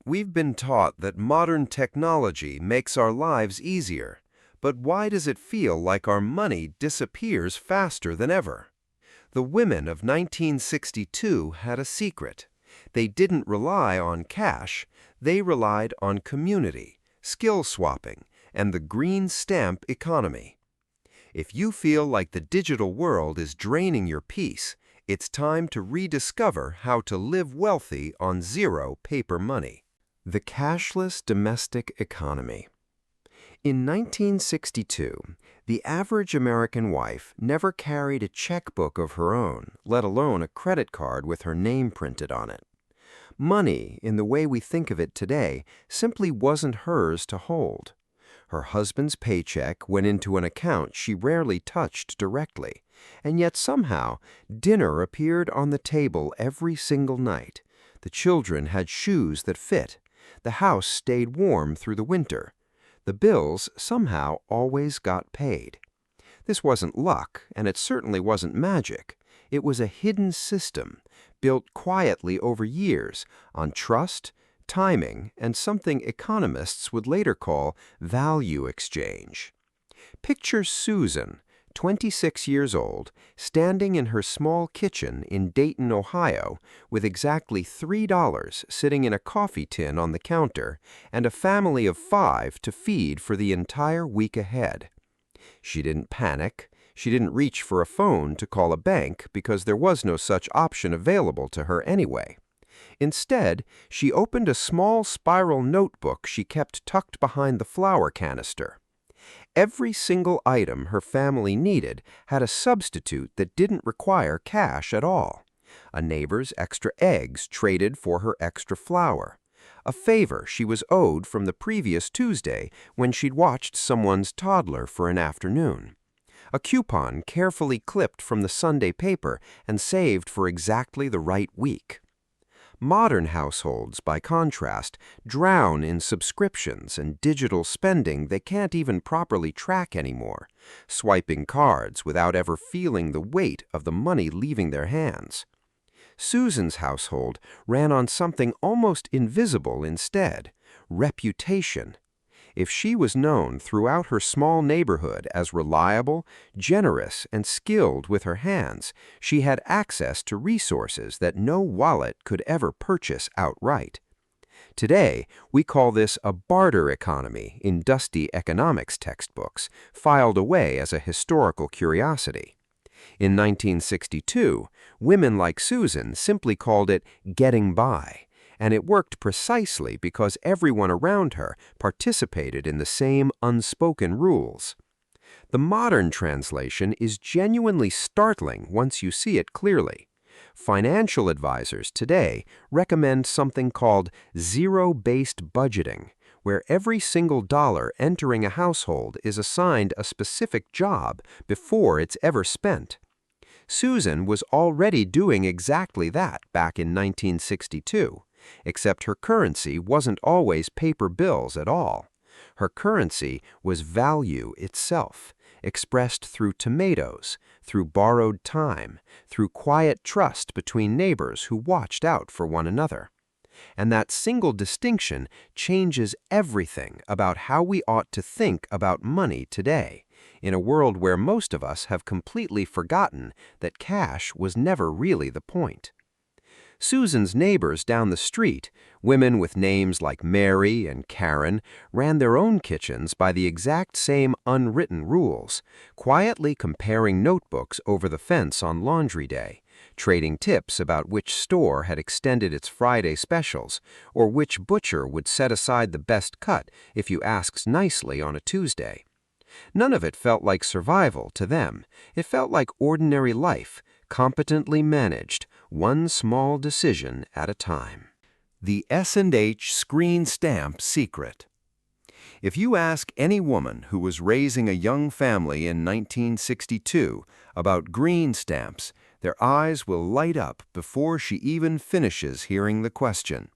We've been taught that modern technology makes our lives easier, but why does it feel like our money disappears faster than ever? The women of 1962 had a secret. They didn't rely on cash, they relied on community, skill swapping, and the green stamp economy. If you feel like the digital world is draining your peace, it's time to rediscover how to live wealthy on zero paper money. The cashless domestic economy. In 1962, the average American wife never carried a checkbook of her own, let alone a credit card with her name printed on it. Money, in the way we think of it today, simply wasn't hers to hold. Her husband's paycheck went into an account she rarely touched directly, and yet somehow dinner appeared on the table every single night. The children had shoes that fit. The house stayed warm through the winter. The bills somehow always got paid. This wasn't luck, and it certainly wasn't magic. It was a hidden system, built quietly over years on trust, timing, and something economists would later call value exchange. Picture Susan, 26 years old, standing in her small kitchen in Dayton, Ohio, with exactly $3 sitting in a coffee tin on the counter and a family of 5 to feed for the entire week ahead. She didn't panic. She didn't reach for a phone to call a bank because there was no such option available to her anyway. Instead, she opened a small spiral notebook she kept tucked behind the flour canister. Every single item her family needed had a substitute that didn't require cash at all. A neighbor's extra eggs traded for her extra flour. A favor she was owed from the previous Tuesday when she'd watched someone's toddler for an afternoon. A coupon carefully clipped from the Sunday paper and saved for exactly the right week. Modern households, by contrast, drown in subscriptions and digital spending they can't even properly track anymore, swiping cards without ever feeling the weight of the money leaving their hands. Susan's household ran on something almost invisible instead: reputation. If she was known throughout her small neighborhood as reliable, generous, and skilled with her hands, she had access to resources that no wallet could ever purchase outright. Today, we call this a barter economy in dusty economics textbooks, filed away as a historical curiosity. In 1962, women like Susan simply called it getting by. And it worked precisely because everyone around her participated in the same unspoken rules. The modern translation is genuinely startling once you see it clearly. Financial advisors today recommend something called zero-based budgeting, where every single dollar entering a household is assigned a specific job before it's ever spent. Susan was already doing exactly that back in 1962. Except her currency wasn't always paper bills at all. Her currency was value itself, expressed through tomatoes, through borrowed time, through quiet trust between neighbors who watched out for one another. And that single distinction changes everything about how we ought to think about money today, in a world where most of us have completely forgotten that cash was never really the point. Susan's neighbors down the street, women with names like Mary and Karen, ran their own kitchens by the exact same unwritten rules, quietly comparing notebooks over the fence on laundry day, trading tips about which store had extended its Friday specials, or which butcher would set aside the best cut if you asked nicely on a Tuesday. None of it felt like survival to them. It felt like ordinary life, competently managed, one small decision at a time. The S&H screen stamp secret. If you ask any woman who was raising a young family in 1962 about green stamps, their eyes will light up before she even finishes hearing the question.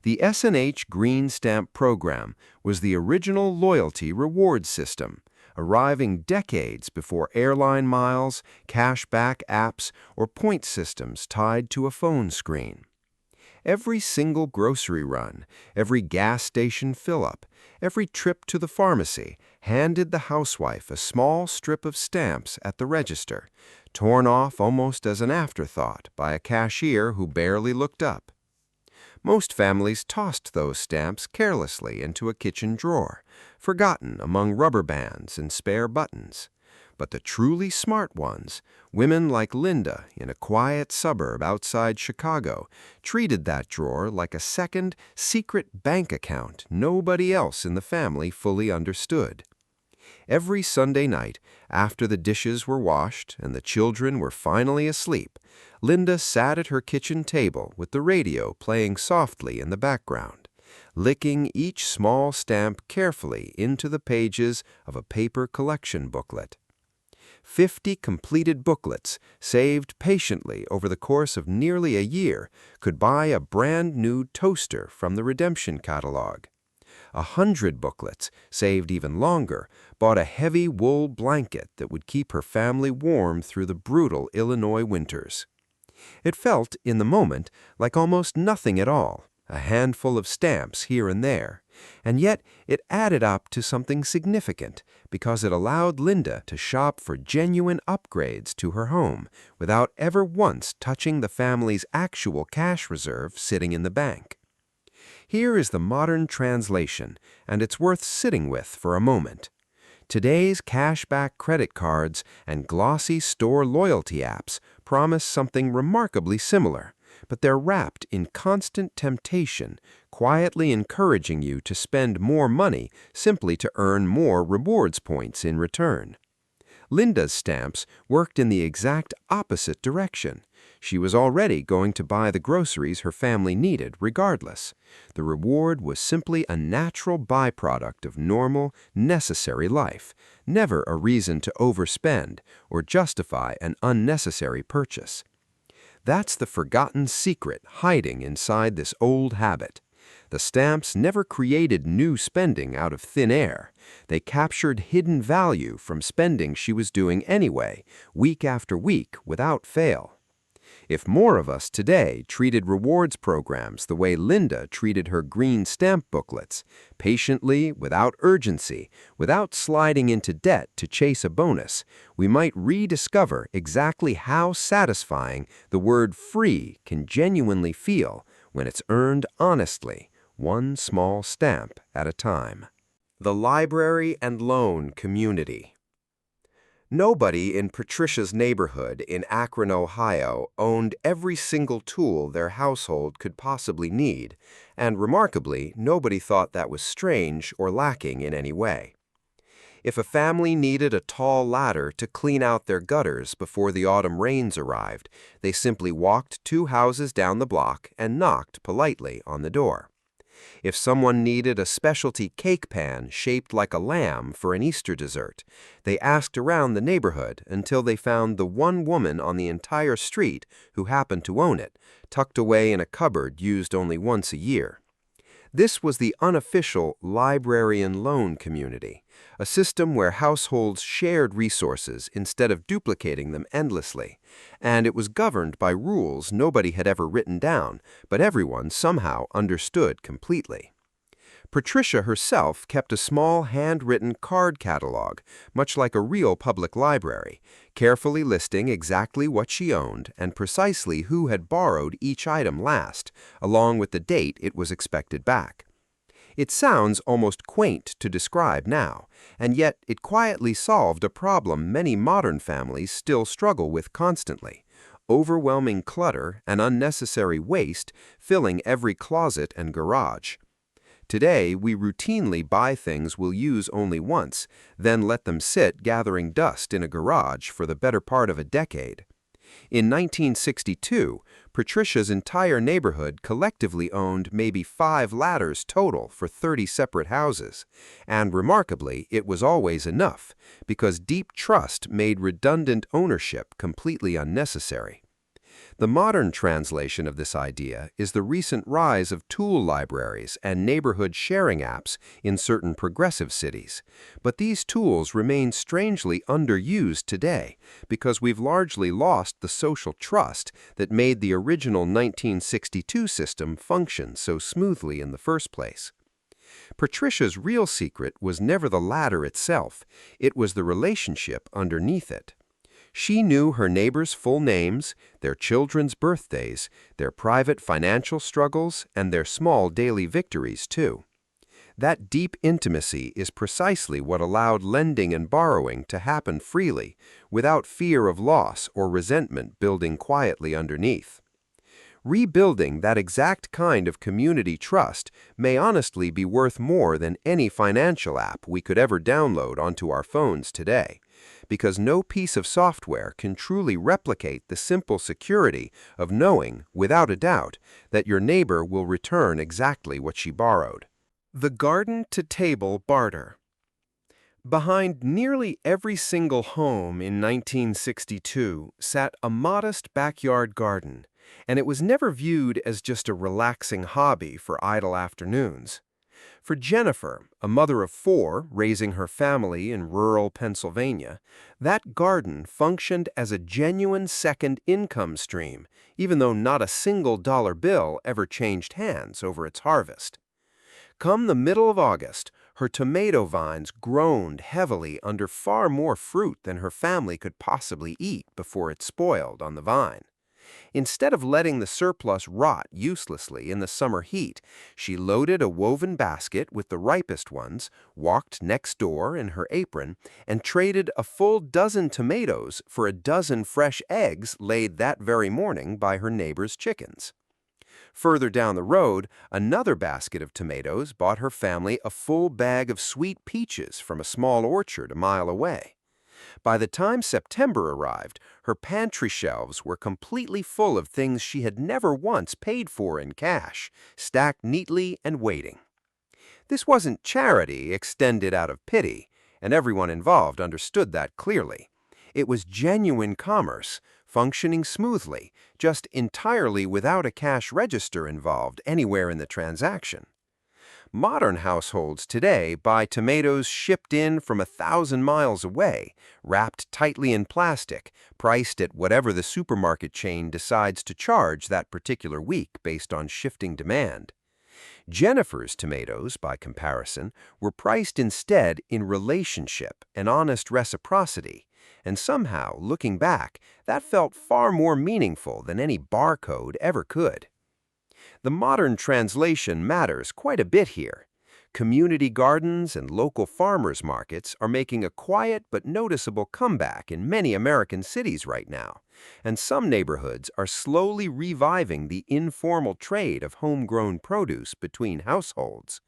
The S&H Green Stamp program was the original loyalty reward system, arriving decades before airline miles, cashback apps, or point systems tied to a phone screen. Every single grocery run, every gas station fill-up, every trip to the pharmacy handed the housewife a small strip of stamps at the register, torn off almost as an afterthought by a cashier who barely looked up. Most families tossed those stamps carelessly into a kitchen drawer, forgotten among rubber bands and spare buttons. But the truly smart ones, women like Linda in a quiet suburb outside Chicago, treated that drawer like a second, secret bank account nobody else in the family fully understood. Every Sunday night, after the dishes were washed and the children were finally asleep, Linda sat at her kitchen table with the radio playing softly in the background, licking each small stamp carefully into the pages of a paper collection booklet. 50 completed booklets, saved patiently over the course of nearly a year, could buy a brand-new toaster from the redemption catalog. 100 booklets, saved even longer, bought a heavy wool blanket that would keep her family warm through the brutal Illinois winters. It felt, in the moment, like almost nothing at all, a handful of stamps here and there, and yet it added up to something significant because it allowed Linda to shop for genuine upgrades to her home without ever once touching the family's actual cash reserve sitting in the bank. Here is the modern translation, and it's worth sitting with for a moment. Today's cashback credit cards and glossy store loyalty apps promise something remarkably similar, but they're wrapped in constant temptation, quietly encouraging you to spend more money simply to earn more rewards points in return. Linda's stamps worked in the exact opposite direction. She was already going to buy the groceries her family needed regardless. The reward was simply a natural byproduct of normal, necessary life, never a reason to overspend or justify an unnecessary purchase. That's the forgotten secret hiding inside this old habit. The stamps never created new spending out of thin air. They captured hidden value from spending she was doing anyway, week after week, without fail. If more of us today treated rewards programs the way Linda treated her green stamp booklets, patiently, without urgency, without sliding into debt to chase a bonus, we might rediscover exactly how satisfying the word free can genuinely feel when it's earned honestly, one small stamp at a time. The library and loan community. Nobody in Patricia's neighborhood in Akron, Ohio, owned every single tool their household could possibly need, and remarkably, nobody thought that was strange or lacking in any way. If a family needed a tall ladder to clean out their gutters before the autumn rains arrived, they simply walked 2 houses down the block and knocked politely on the door. If someone needed a specialty cake pan shaped like a lamb for an Easter dessert, they asked around the neighborhood until they found the one woman on the entire street who happened to own it, tucked away in a cupboard used only once a year. This was the unofficial library and loan community, a system where households shared resources instead of duplicating them endlessly, and it was governed by rules nobody had ever written down, but everyone somehow understood completely. Patricia herself kept a small handwritten card catalog, much like a real public library, carefully listing exactly what she owned and precisely who had borrowed each item last, along with the date it was expected back. It sounds almost quaint to describe now, and yet it quietly solved a problem many modern families still struggle with constantly: overwhelming clutter and unnecessary waste filling every closet and garage. Today, we routinely buy things we'll use only once, then let them sit gathering dust in a garage for the better part of a decade. In 1962, Patricia's entire neighborhood collectively owned maybe 5 ladders total for 30 separate houses, and remarkably, it was always enough, because deep trust made redundant ownership completely unnecessary. The modern translation of this idea is the recent rise of tool libraries and neighborhood sharing apps in certain progressive cities. But these tools remain strangely underused today because we've largely lost the social trust that made the original 1962 system function so smoothly in the first place. Patricia's real secret was never the ladder itself, it was the relationship underneath it. She knew her neighbors' full names, their children's birthdays, their private financial struggles, and their small daily victories, too. That deep intimacy is precisely what allowed lending and borrowing to happen freely, without fear of loss or resentment building quietly underneath. Rebuilding that exact kind of community trust may honestly be worth more than any financial app we could ever download onto our phones today, because no piece of software can truly replicate the simple security of knowing, without a doubt, that your neighbor will return exactly what she borrowed. The garden-to-table barter. Behind nearly every single home in 1962 sat a modest backyard garden, and it was never viewed as just a relaxing hobby for idle afternoons. For Jennifer, a mother of 4 raising her family in rural Pennsylvania, that garden functioned as a genuine second income stream, even though not a single dollar bill ever changed hands over its harvest. Come the middle of August, her tomato vines groaned heavily under far more fruit than her family could possibly eat before it spoiled on the vine. Instead of letting the surplus rot uselessly in the summer heat, she loaded a woven basket with the ripest ones, walked next door in her apron, and traded a full dozen tomatoes for a dozen fresh eggs laid that very morning by her neighbor's chickens. Further down the road, another basket of tomatoes bought her family a full bag of sweet peaches from a small orchard a mile away. By the time September arrived, her pantry shelves were completely full of things she had never once paid for in cash, stacked neatly and waiting. This wasn't charity extended out of pity, and everyone involved understood that clearly. It was genuine commerce, functioning smoothly, just entirely without a cash register involved anywhere in the transaction. Modern households today buy tomatoes shipped in from 1,000 miles away, wrapped tightly in plastic, priced at whatever the supermarket chain decides to charge that particular week based on shifting demand. Jennifer's tomatoes, by comparison, were priced instead in relationship and honest reciprocity, and somehow, looking back, that felt far more meaningful than any barcode ever could. The modern translation matters quite a bit here. Community gardens and local farmers markets are making a quiet but noticeable comeback in many American cities right now, and some neighborhoods are slowly reviving the informal trade of homegrown produce between households.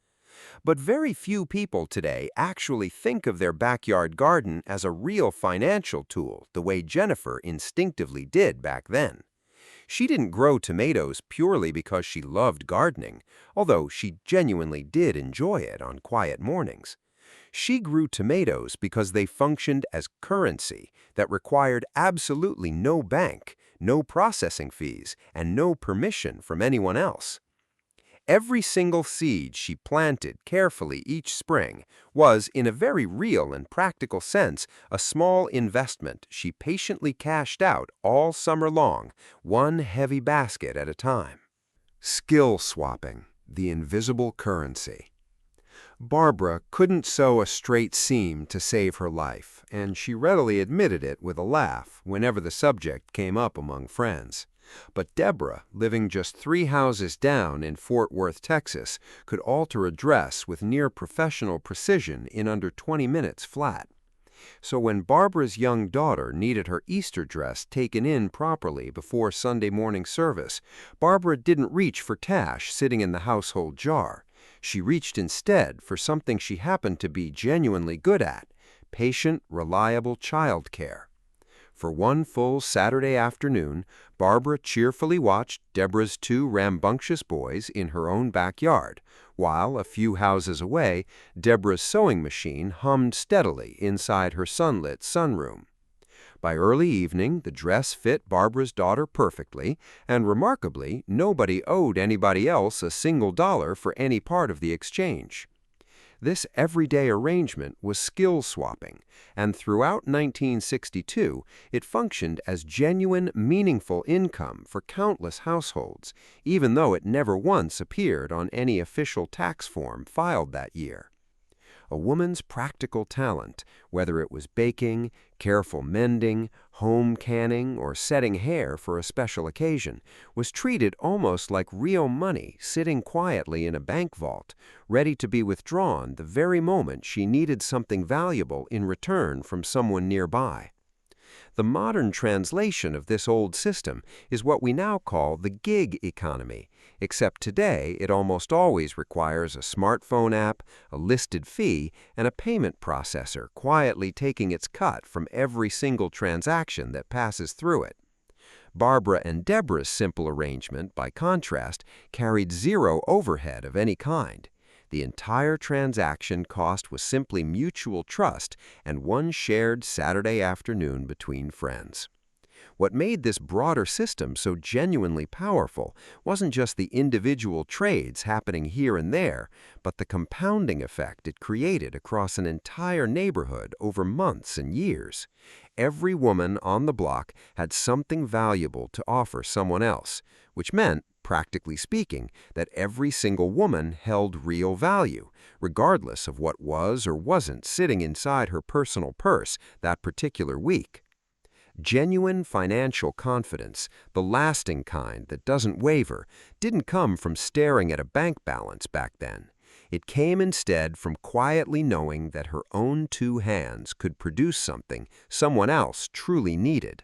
But very few people today actually think of their backyard garden as a real financial tool the way Jennifer instinctively did back then. She didn't grow tomatoes purely because she loved gardening, although she genuinely did enjoy it on quiet mornings. She grew tomatoes because they functioned as currency that required absolutely no bank, no processing fees, and no permission from anyone else. Every single seed she planted carefully each spring was, in a very real and practical sense, a small investment she patiently cashed out all summer long, one heavy basket at a time. Skill swapping, the invisible currency. Barbara couldn't sew a straight seam to save her life, and she readily admitted it with a laugh whenever the subject came up among friends. But Deborah, living just 3 houses down in Fort Worth, Texas, could alter a dress with near-professional precision in under 20 minutes flat. So when Barbara's young daughter needed her Easter dress taken in properly before Sunday morning service, Barbara didn't reach for Tash sitting in the household jar. She reached instead for something she happened to be genuinely good at: patient, reliable child care. For one full Saturday afternoon, Barbara cheerfully watched Deborah's 2 rambunctious boys in her own backyard, while, a few houses away, Deborah's sewing machine hummed steadily inside her sunlit sunroom. By early evening, the dress fit Barbara's daughter perfectly, and remarkably, nobody owed anybody else a single dollar for any part of the exchange. This everyday arrangement was skill swapping, and throughout 1962, it functioned as genuine, meaningful income for countless households, even though it never once appeared on any official tax form filed that year. A woman's practical talent, whether it was baking, careful mending, home canning, or setting hair for a special occasion, was treated almost like real money sitting quietly in a bank vault, ready to be withdrawn the very moment she needed something valuable in return from someone nearby. The modern translation of this old system is what we now call the gig economy, except today it almost always requires a smartphone app, a listed fee, and a payment processor quietly taking its cut from every single transaction that passes through it. Barbara and Deborah's simple arrangement, by contrast, carried zero overhead of any kind. The entire transaction cost was simply mutual trust and one shared Saturday afternoon between friends. What made this broader system so genuinely powerful wasn't just the individual trades happening here and there, but the compounding effect it created across an entire neighborhood over months and years. Every woman on the block had something valuable to offer someone else, which meant, practically speaking, that every single woman held real value, regardless of what was or wasn't sitting inside her personal purse that particular week. Genuine financial confidence, the lasting kind that doesn't waver, didn't come from staring at a bank balance back then. It came instead from quietly knowing that her own two hands could produce something someone else truly needed.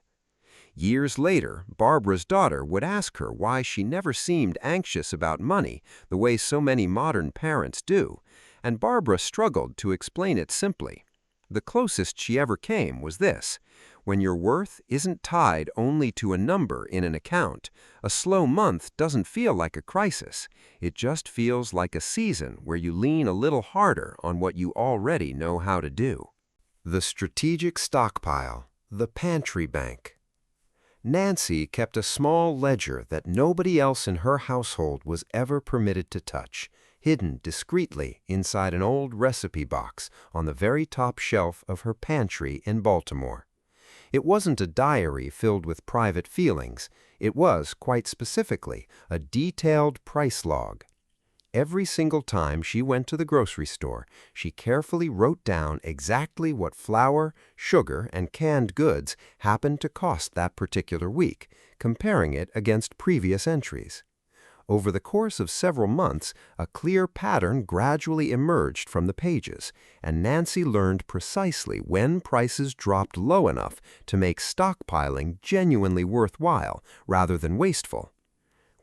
Years later, Barbara's daughter would ask her why she never seemed anxious about money the way so many modern parents do, and Barbara struggled to explain it simply. The closest she ever came was this: when your worth isn't tied only to a number in an account, a slow month doesn't feel like a crisis. It just feels like a season where you lean a little harder on what you already know how to do. The strategic stockpile, the pantry bank. Nancy kept a small ledger that nobody else in her household was ever permitted to touch, hidden discreetly inside an old recipe box on the very top shelf of her pantry in Baltimore. It wasn't a diary filled with private feelings. It was, quite specifically, a detailed price log. Every single time she went to the grocery store, she carefully wrote down exactly what flour, sugar, and canned goods happened to cost that particular week, comparing it against previous entries. Over the course of several months, a clear pattern gradually emerged from the pages, and Nancy learned precisely when prices dropped low enough to make stockpiling genuinely worthwhile rather than wasteful.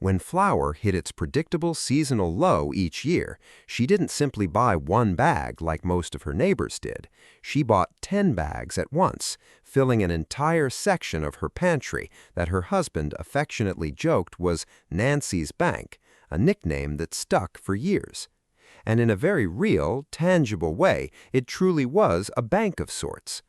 When flour hit its predictable seasonal low each year, she didn't simply buy one bag like most of her neighbors did. She bought 10 bags at once, filling an entire section of her pantry that her husband affectionately joked was Nancy's Bank, a nickname that stuck for years. And in a very real, tangible way, it truly was a bank of sorts.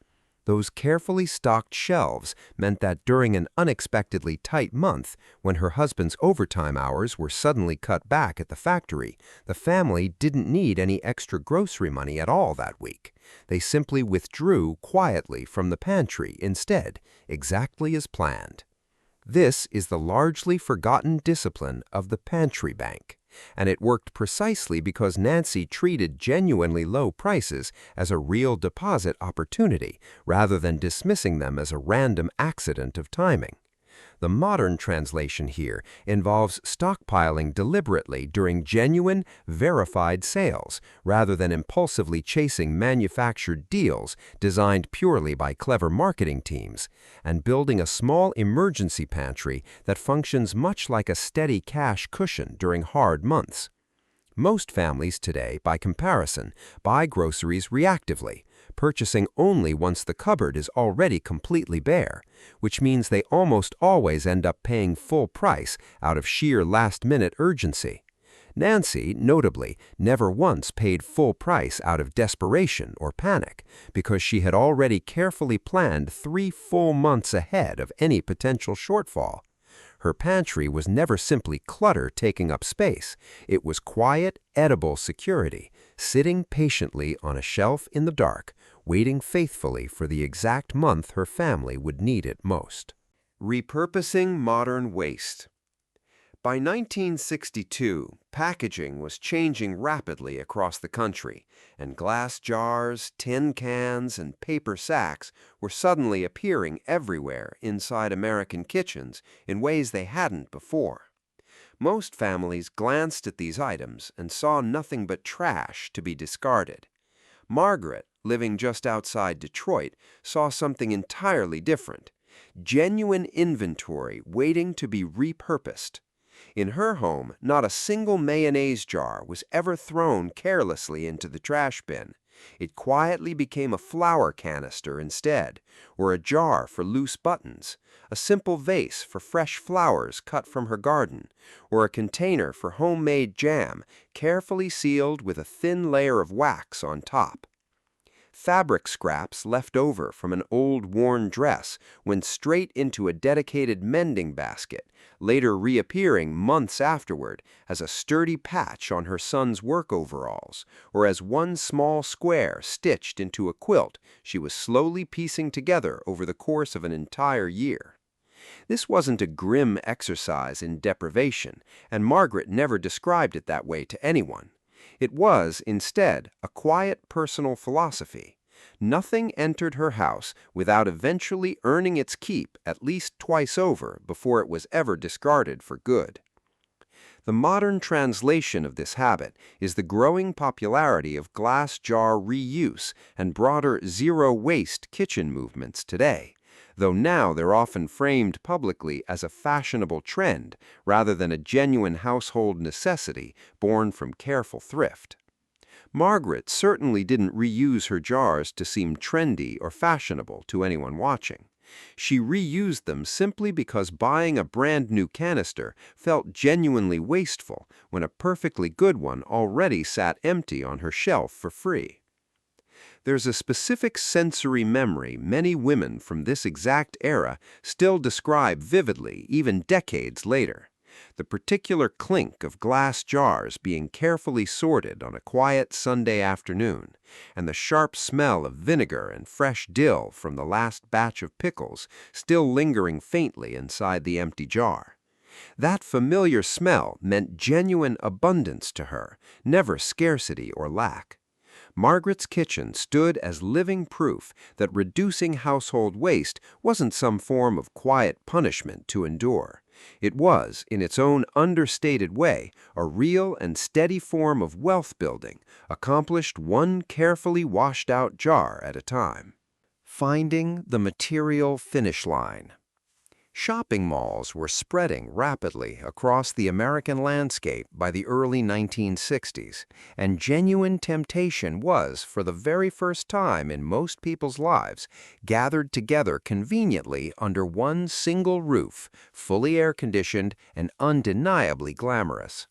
Those carefully stocked shelves meant that during an unexpectedly tight month, when her husband's overtime hours were suddenly cut back at the factory, the family didn't need any extra grocery money at all that week. They simply withdrew quietly from the pantry instead, exactly as planned. This is the largely forgotten discipline of the pantry bank, and it worked precisely because Nancy treated genuinely low prices as a real deposit opportunity rather than dismissing them as a random accident of timing. The modern translation here involves stockpiling deliberately during genuine, verified sales, rather than impulsively chasing manufactured deals designed purely by clever marketing teams, and building a small emergency pantry that functions much like a steady cash cushion during hard months. Most families today, by comparison, buy groceries reactively, purchasing only once the cupboard is already completely bare, which means they almost always end up paying full price out of sheer last-minute urgency. Nancy, notably, never once paid full price out of desperation or panic, because she had already carefully planned 3 full months ahead of any potential shortfall. Her pantry was never simply clutter taking up space. It was quiet, edible security, sitting patiently on a shelf in the dark, waiting faithfully for the exact month her family would need it most. Repurposing modern waste. By 1962, packaging was changing rapidly across the country, and glass jars, tin cans, and paper sacks were suddenly appearing everywhere inside American kitchens in ways they hadn't before. Most families glanced at these items and saw nothing but trash to be discarded. Margaret, living just outside Detroit, saw something entirely different: genuine inventory waiting to be repurposed. In her home, not a single mayonnaise jar was ever thrown carelessly into the trash bin. It quietly became a flour canister instead, or a jar for loose buttons, a simple vase for fresh flowers cut from her garden, or a container for homemade jam, carefully sealed with a thin layer of wax on top. Fabric scraps left over from an old worn dress went straight into a dedicated mending basket, later reappearing months afterward as a sturdy patch on her son's work overalls, or as one small square stitched into a quilt she was slowly piecing together over the course of an entire year. This wasn't a grim exercise in deprivation, and Margaret never described it that way to anyone. It was, instead, a quiet personal philosophy. Nothing entered her house without eventually earning its keep at least twice over before it was ever discarded for good. The modern translation of this habit is the growing popularity of glass jar reuse and broader zero-waste kitchen movements today, though now they're often framed publicly as a fashionable trend rather than a genuine household necessity born from careful thrift. Margaret certainly didn't reuse her jars to seem trendy or fashionable to anyone watching. She reused them simply because buying a brand new canister felt genuinely wasteful when a perfectly good one already sat empty on her shelf for free. There's a specific sensory memory many women from this exact era still describe vividly even decades later. The particular clink of glass jars being carefully sorted on a quiet Sunday afternoon, and the sharp smell of vinegar and fresh dill from the last batch of pickles still lingering faintly inside the empty jar. That familiar smell meant genuine abundance to her, never scarcity or lack. Margaret's kitchen stood as living proof that reducing household waste wasn't some form of quiet punishment to endure. It was, in its own understated way, a real and steady form of wealth building, accomplished one carefully washed-out jar at a time. Finding the material finish line. Shopping malls were spreading rapidly across the American landscape by the early 1960s, and genuine temptation was, for the very first time in most people's lives, gathered together conveniently under one single roof, fully air-conditioned and undeniably glamorous.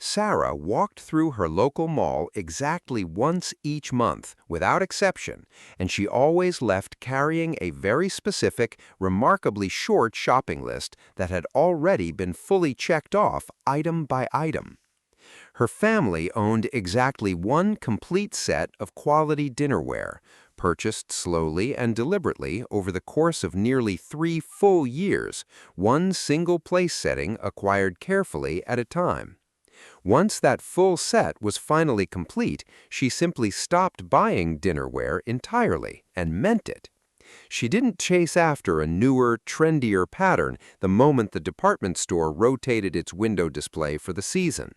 Sarah walked through her local mall exactly once each month, without exception, and she always left carrying a very specific, remarkably short shopping list that had already been fully checked off item by item. Her family owned exactly one complete set of quality dinnerware, purchased slowly and deliberately over the course of nearly 3 full years, one single place setting acquired carefully at a time. Once that full set was finally complete, she simply stopped buying dinnerware entirely and meant it. She didn't chase after a newer, trendier pattern the moment the department store rotated its window display for the season.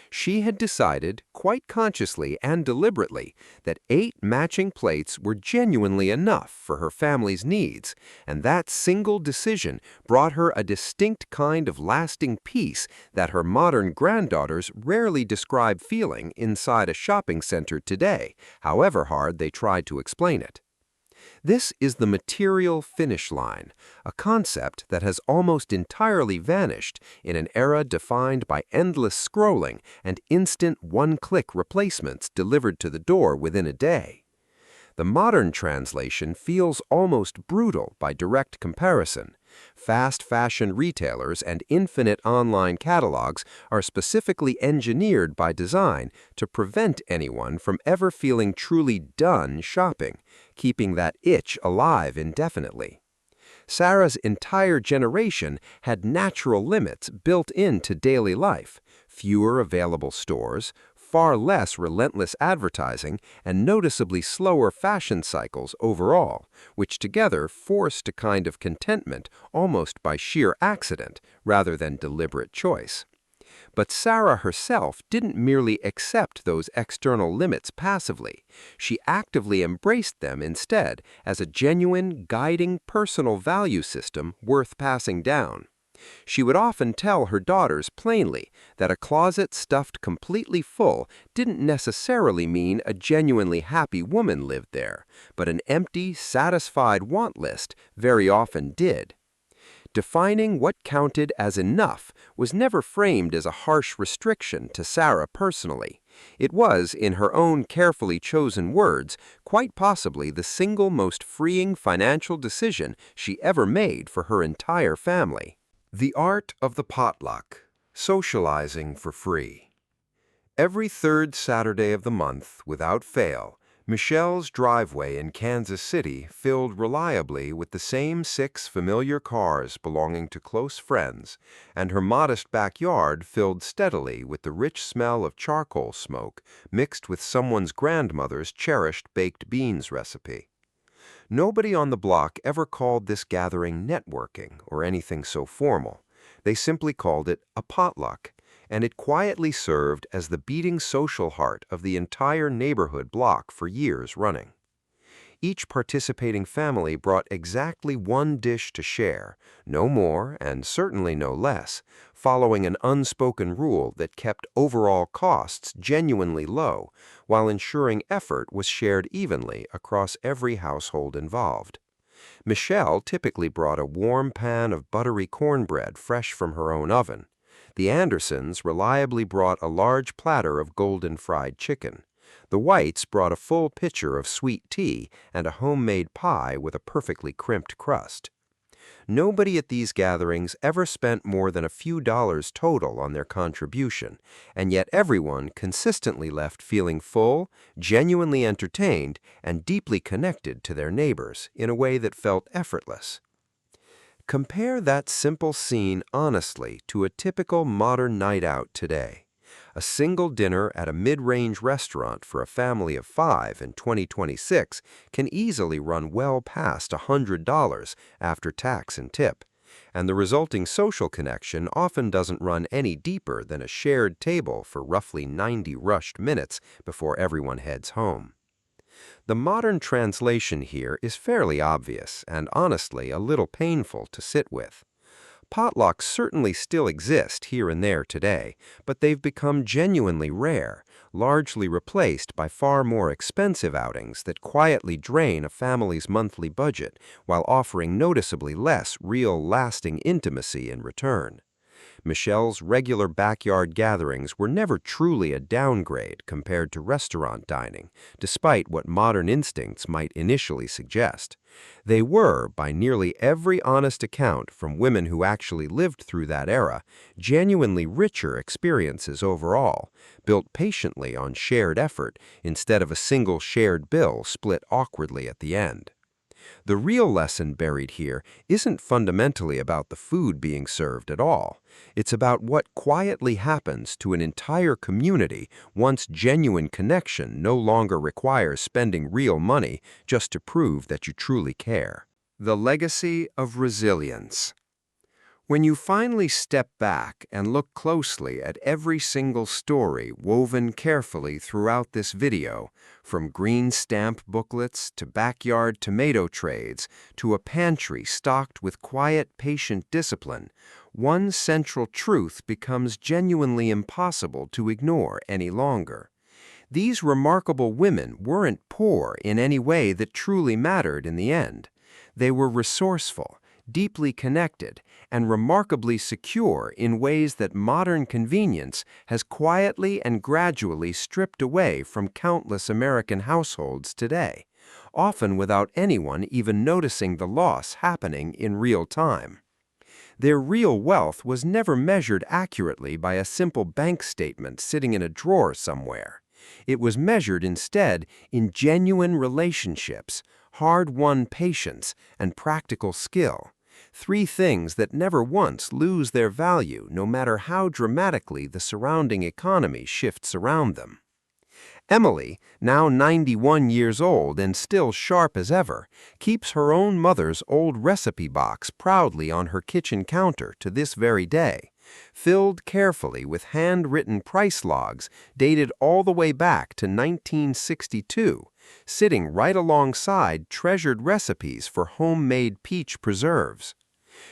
She had decided, quite consciously and deliberately, that 8 matching plates were genuinely enough for her family's needs, and that single decision brought her a distinct kind of lasting peace that her modern granddaughters rarely describe feeling inside a shopping center today, however hard they tried to explain it. This is the material finish line, a concept that has almost entirely vanished in an era defined by endless scrolling and instant one-click replacements delivered to the door within a day. The modern translation feels almost brutal by direct comparison. Fast fashion retailers and infinite online catalogs are specifically engineered by design to prevent anyone from ever feeling truly done shopping, keeping that itch alive indefinitely. Sarah's entire generation had natural limits built into daily life: fewer available stores, far less relentless advertising, and noticeably slower fashion cycles overall, which together forced a kind of contentment almost by sheer accident rather than deliberate choice. But Sarah herself didn't merely accept those external limits passively. She actively embraced them instead as a genuine, guiding personal value system worth passing down. She would often tell her daughters plainly that a closet stuffed completely full didn't necessarily mean a genuinely happy woman lived there, but an empty, satisfied want list very often did. Defining what counted as enough was never framed as a harsh restriction to Sarah personally. It was, in her own carefully chosen words, quite possibly the single most freeing financial decision she ever made for her entire family. The art of the potluck, socializing for free. Every third Saturday of the month, without fail, Michelle's driveway in Kansas City filled reliably with the same 6 familiar cars belonging to close friends, and her modest backyard filled steadily with the rich smell of charcoal smoke mixed with someone's grandmother's cherished baked beans recipe. Nobody on the block ever called this gathering networking or anything so formal. They simply called it a potluck, and it quietly served as the beating social heart of the entire neighborhood block for years running. Each participating family brought exactly one dish to share, no more and certainly no less, following an unspoken rule that kept overall costs genuinely low while ensuring effort was shared evenly across every household involved. Michelle typically brought a warm pan of buttery cornbread fresh from her own oven. The Andersons reliably brought a large platter of golden fried chicken. The Whites brought a full pitcher of sweet tea and a homemade pie with a perfectly crimped crust. Nobody at these gatherings ever spent more than a few dollars total on their contribution, and yet everyone consistently left feeling full, genuinely entertained, and deeply connected to their neighbors in a way that felt effortless. Compare that simple scene honestly to a typical modern night out today. A single dinner at a mid-range restaurant for a family of 5 in 2026 can easily run well past $100 after tax and tip, and the resulting social connection often doesn't run any deeper than a shared table for roughly 90 rushed minutes before everyone heads home. The modern translation here is fairly obvious and honestly a little painful to sit with. Potlucks certainly still exist here and there today, but they've become genuinely rare, largely replaced by far more expensive outings that quietly drain a family's monthly budget while offering noticeably less real, lasting intimacy in return. Michelle's regular backyard gatherings were never truly a downgrade compared to restaurant dining, despite what modern instincts might initially suggest. They were, by nearly every honest account from women who actually lived through that era, genuinely richer experiences overall, built patiently on shared effort instead of a single shared bill split awkwardly at the end. The real lesson buried here isn't fundamentally about the food being served at all. It's about what quietly happens to an entire community once genuine connection no longer requires spending real money just to prove that you truly care. The legacy of resilience. When you finally step back and look closely at every single story woven carefully throughout this video, from green stamp booklets to backyard tomato trades to a pantry stocked with quiet, patient discipline, one central truth becomes genuinely impossible to ignore any longer. These remarkable women weren't poor in any way that truly mattered in the end. They were resourceful, deeply connected, and remarkably secure in ways that modern convenience has quietly and gradually stripped away from countless American households today, often without anyone even noticing the loss happening in real time. Their real wealth was never measured accurately by a simple bank statement sitting in a drawer somewhere. It was measured instead in genuine relationships, hard-won patience, and practical skill. Three things that never once lose their value no matter how dramatically the surrounding economy shifts around them. Emily, now 91 years old and still sharp as ever, keeps her own mother's old recipe box proudly on her kitchen counter to this very day, filled carefully with handwritten price logs dated all the way back to 1962, sitting right alongside treasured recipes for homemade peach preserves.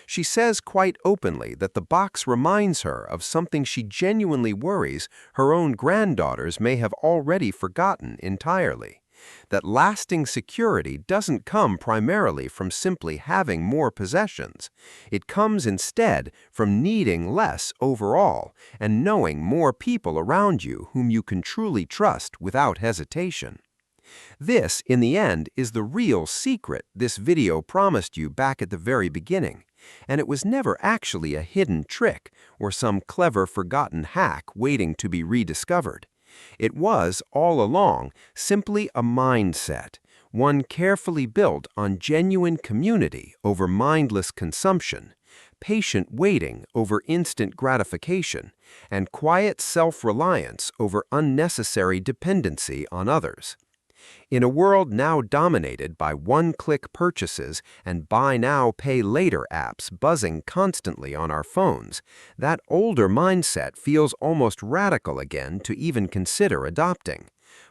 She says quite openly that the box reminds her of something she genuinely worries her own granddaughters may have already forgotten entirely. That lasting security doesn't come primarily from simply having more possessions. It comes instead from needing less overall and knowing more people around you whom you can truly trust without hesitation. This, in the end, is the real secret this video promised you back at the very beginning. And it was never actually a hidden trick or some clever forgotten hack waiting to be rediscovered. It was, all along, simply a mindset, one carefully built on genuine community over mindless consumption, patient waiting over instant gratification, and quiet self-reliance over unnecessary dependency on others. In a world now dominated by one-click purchases and buy now, pay later apps buzzing constantly on our phones, that older mindset feels almost radical again to even consider adopting.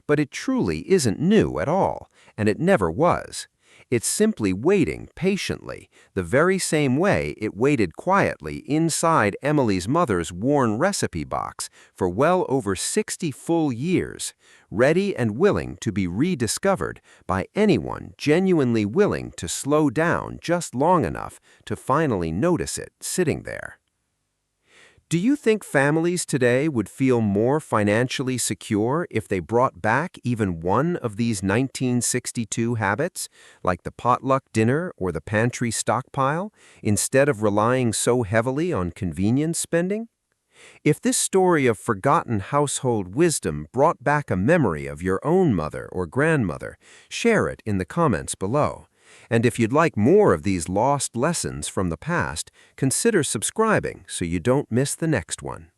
But it truly isn't new at all, and it never was. It's simply waiting patiently, the very same way it waited quietly inside Emily's mother's worn recipe box for well over 60 full years, ready and willing to be rediscovered by anyone genuinely willing to slow down just long enough to finally notice it sitting there. Do you think families today would feel more financially secure if they brought back even one of these 1962 habits, like the potluck dinner or the pantry stockpile, instead of relying so heavily on convenience spending? If this story of forgotten household wisdom brought back a memory of your own mother or grandmother, share it in the comments below. And if you'd like more of these lost lessons from the past, consider subscribing so you don't miss the next one.